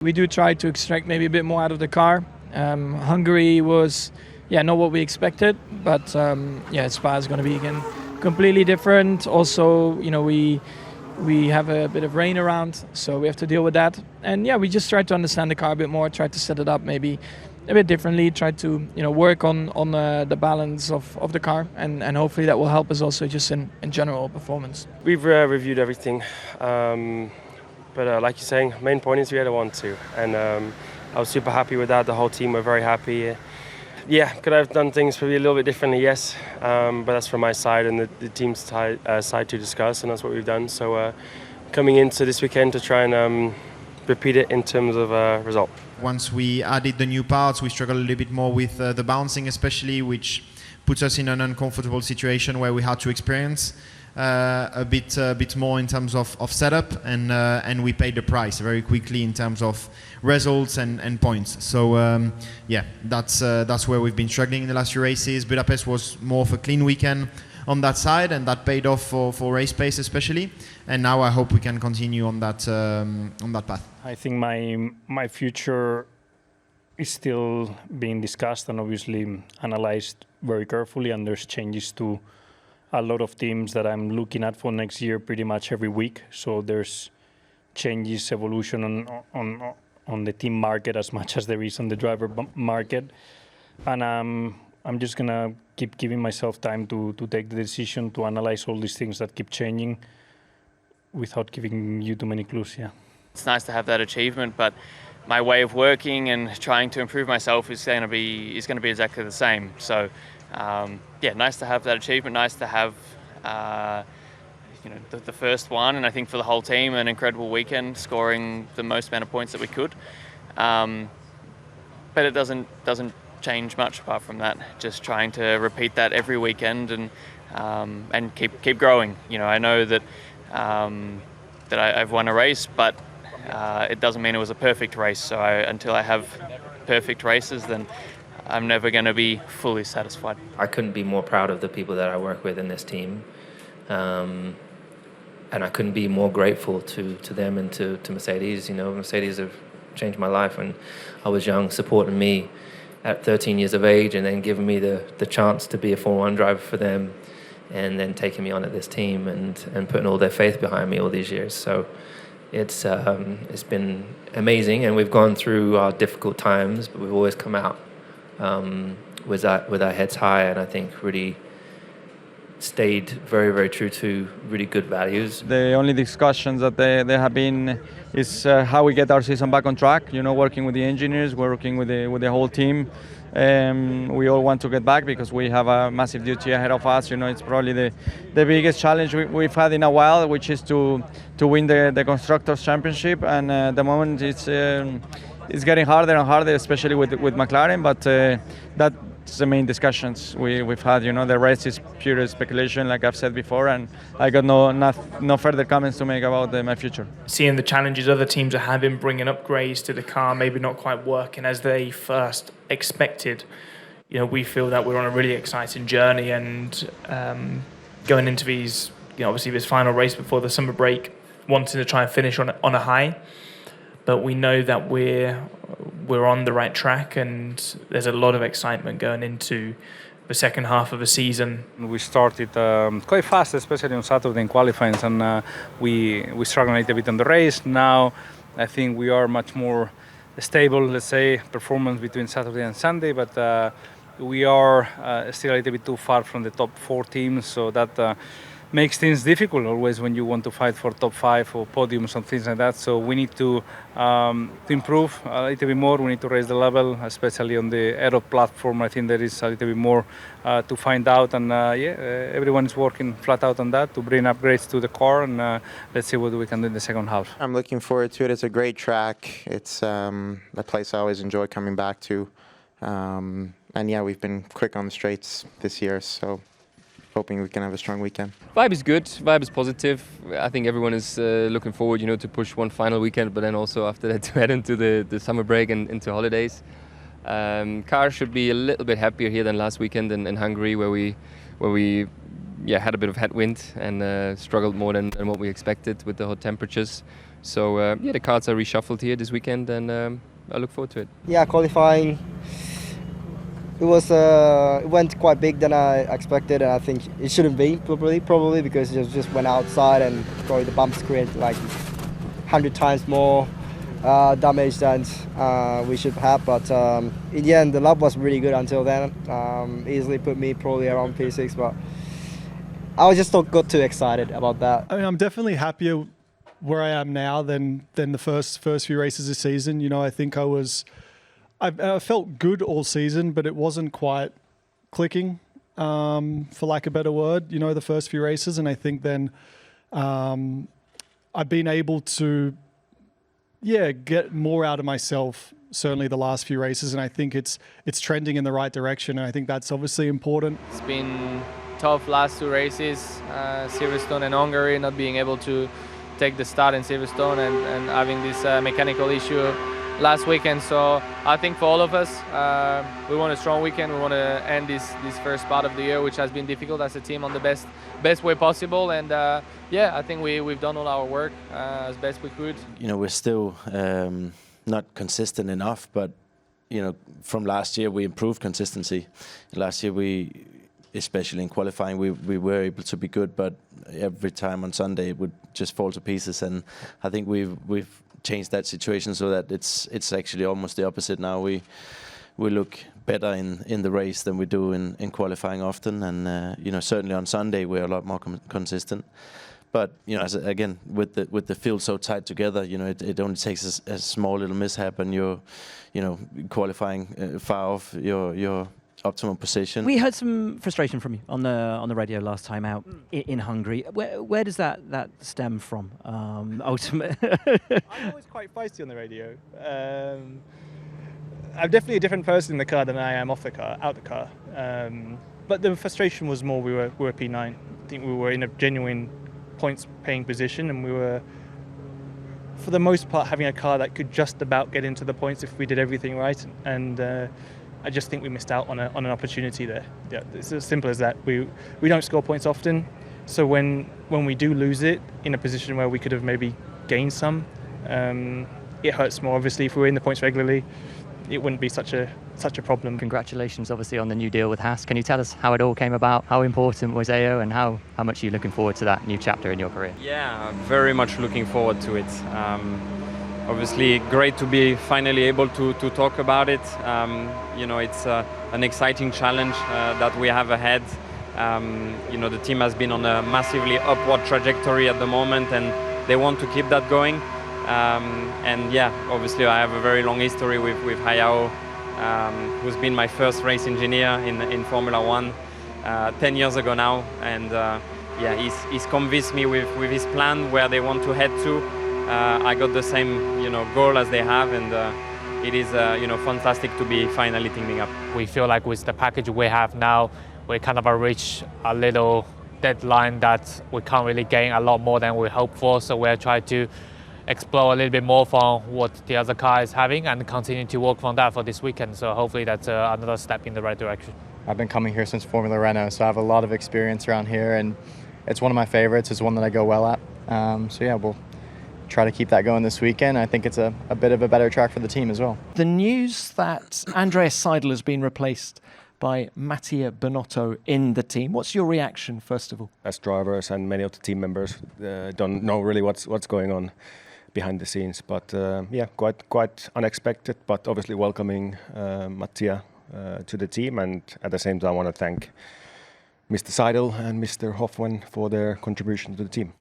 We do try to extract maybe a bit more out of the car. Hungary was, not what we expected, but Spa is going to be again completely different. Also, we have a bit of rain around, so we have to deal with that. And we just try to understand the car a bit more, try to set it up maybe a bit differently, try to work on the balance of the car, and hopefully that will help us also just in general performance. We've reviewed everything, but like you're saying, main point is we had a 1-2, and I was super happy with that. The whole team were very happy. Could I have done things probably a little bit differently? Yes, but that's from my side and the team's side to discuss, and that's what we've done. So coming into this weekend to try and repeat it in terms of result. Once we added the new parts, we struggled a little bit more with the bouncing especially, which puts us in an uncomfortable situation where we had to experience a bit more in terms of setup, and we paid the price very quickly in terms of results and points. So that's where we've been struggling in the last few races. Budapest was more of a clean weekend on that side, and that paid off for race pace especially. And now I hope we can continue on that path. I think my future is still being discussed and obviously analyzed very carefully, and there's changes to a lot of teams that I'm looking at for next year pretty much every week. So there's changes, evolution on the team market as much as there is on the driver market. And I'm just going to keep giving myself time to take the decision to analyze all these things that keep changing without giving you too many clues. It's nice to have that achievement, but my way of working and trying to improve myself is going to be exactly the same. So nice to have that achievement, nice to have the first one, and I think for the whole team an incredible weekend, scoring the most amount of points that we could. But it doesn't change much apart from that. Just trying to repeat that every weekend and keep growing. I know that I've won a race, but it doesn't mean it was a perfect race. So until I have perfect races, then I'm never going to be fully satisfied. I couldn't be more proud of the people that I work with in this team. And I couldn't be more grateful to them and to Mercedes. Mercedes have changed my life when I was young, supporting me at 13 years of age, and then giving me the chance to be a Formula 1 driver for them, and then taking me on at this team and putting all their faith behind me all these years. So it's been amazing, and we've gone through our difficult times, but we've always come out with our heads high, and I think really stayed very, very true to really good values. The only discussions that there have been is how we get our season back on track. Working with the engineers, working with the whole team. We all want to get back because we have a massive duty ahead of us. It's probably the biggest challenge we've had in a while, which is to win the Constructors' Championship. And at the moment it's getting harder and harder, especially with McLaren. But that's the main discussions we've had. The rest is pure speculation, like I've said before, and I got no further comments to make about my future. Seeing the challenges other teams are having, bringing upgrades to the car, maybe not quite working as they first expected. We feel that we're on a really exciting journey, and going into these, obviously this final race before the summer break, wanting to try and finish on a high. But we know that we're on the right track, and there's a lot of excitement going into the second half of the season. We started quite fast, especially on Saturday in qualifying, and we struggled a little bit on the race. Now I think we are much more stable, let's say, performance between Saturday and Sunday, but we are still a little bit too far from the top 4 teams, so that makes things difficult always when you want to fight for top 5 or podiums and things like that. So we need to improve a little bit more. We need to raise the level, especially on the aero platform. I think there is a little bit more to find out, and everyone is working flat out on that to bring upgrades to the car, and let's see what we can do in the second half. I'm looking forward to it. It's a great track. It's a place I always enjoy coming back to, and we've been quick on the straights this year, so hoping we can have a strong weekend. Vibe is good, vibe is positive. I think everyone is looking forward, to push one final weekend, but then also after that to head into the summer break and into holidays. Car should be a little bit happier here than last weekend in Hungary, where we had a bit of headwind and struggled more than what we expected with the hot temperatures. So yeah, the cards are reshuffled here this weekend, and I look forward to it. Yeah, qualifying. It went quite big than I expected, and I think it shouldn't be probably because it just went outside and probably the bumps create like 100 times more damage than we should have. But in the end, the lap was really good until then. Easily put me probably around P6, but I was just got too excited about that. I mean, I'm definitely happier where I am now than the first few races this season. You know, I think I felt good all season, but it wasn't quite clicking, for lack of a better word, you know, the first few races. And I think then I've been able to, get more out of myself, certainly the last few races. And I think it's trending in the right direction. And I think that's obviously important. It's been tough last 2 races, Silverstone and Hungary, not being able to take the start in Silverstone and having this mechanical issue last weekend. So I think for all of us, we want a strong weekend. We want to end this first part of the year, which has been difficult as a team, on the best way possible. And I think we've done all our work as best we could. You know, we're still not consistent enough, but you know, from last year we improved consistency. Last year especially in qualifying, we were able to be good, but every time on Sunday it would just fall to pieces. And I think we've changed that situation so that it's actually almost the opposite now. We look better in the race than we do in qualifying often, and you know, certainly on Sunday we're a lot more consistent. But you know, again, with the field so tight together, you know, it only takes a small little mishap and you're, you know, qualifying far off your optimum position. We heard some frustration from you on the radio last time out in Hungary. Where does that stem from? Ultimately, I'm always quite feisty on the radio. I'm definitely a different person in the car than I am out the car. But the frustration was more we were P9. I think we were in a genuine points-paying position, and we were, for the most part, having a car that could just about get into the points if we did everything right. And I just think we missed out on an opportunity there. Yeah, it's as simple as that. We don't score points often, so when we do lose it in a position where we could have maybe gained some, it hurts more. Obviously, if we were in the points regularly, it wouldn't be such a problem. Congratulations, obviously, on the new deal with Haas. Can you tell us how it all came about? How important was AO, and how much are you looking forward to that new chapter in your career? Yeah, very much looking forward to it. Obviously, great to be finally able to talk about it. You know, it's an exciting challenge that we have ahead. You know, the team has been on a massively upward trajectory at the moment, and they want to keep that going. And yeah, obviously, I have a very long history with Hayao, who's been my first race engineer in Formula One 10 years ago now. And yeah, he's convinced me with his plan where they want to head to. I got the same, you know, goal as they have, and it is, you know, fantastic to be finally teaming up. We feel like with the package we have now, we kind of reach a little deadline that we can't really gain a lot more than we hoped for. So we're trying to explore a little bit more from what the other car is having and continue to work on that for this weekend. So hopefully that's another step in the right direction. I've been coming here since Formula Renault, so I have a lot of experience around here, and it's one of my favorites. It's one that I go well at. So yeah, we'll try to keep that going this weekend. I think it's a bit of a better track for the team as well. The news that Andreas Seidel has been replaced by Mattia Binotto in the team. What's your reaction, first of all? As drivers and many of the team members don't know really what's going on behind the scenes, but yeah, quite unexpected, but obviously welcoming Mattia to the team, and at the same time I want to thank Mr. Seidel and Mr. Hoffman for their contribution to the team.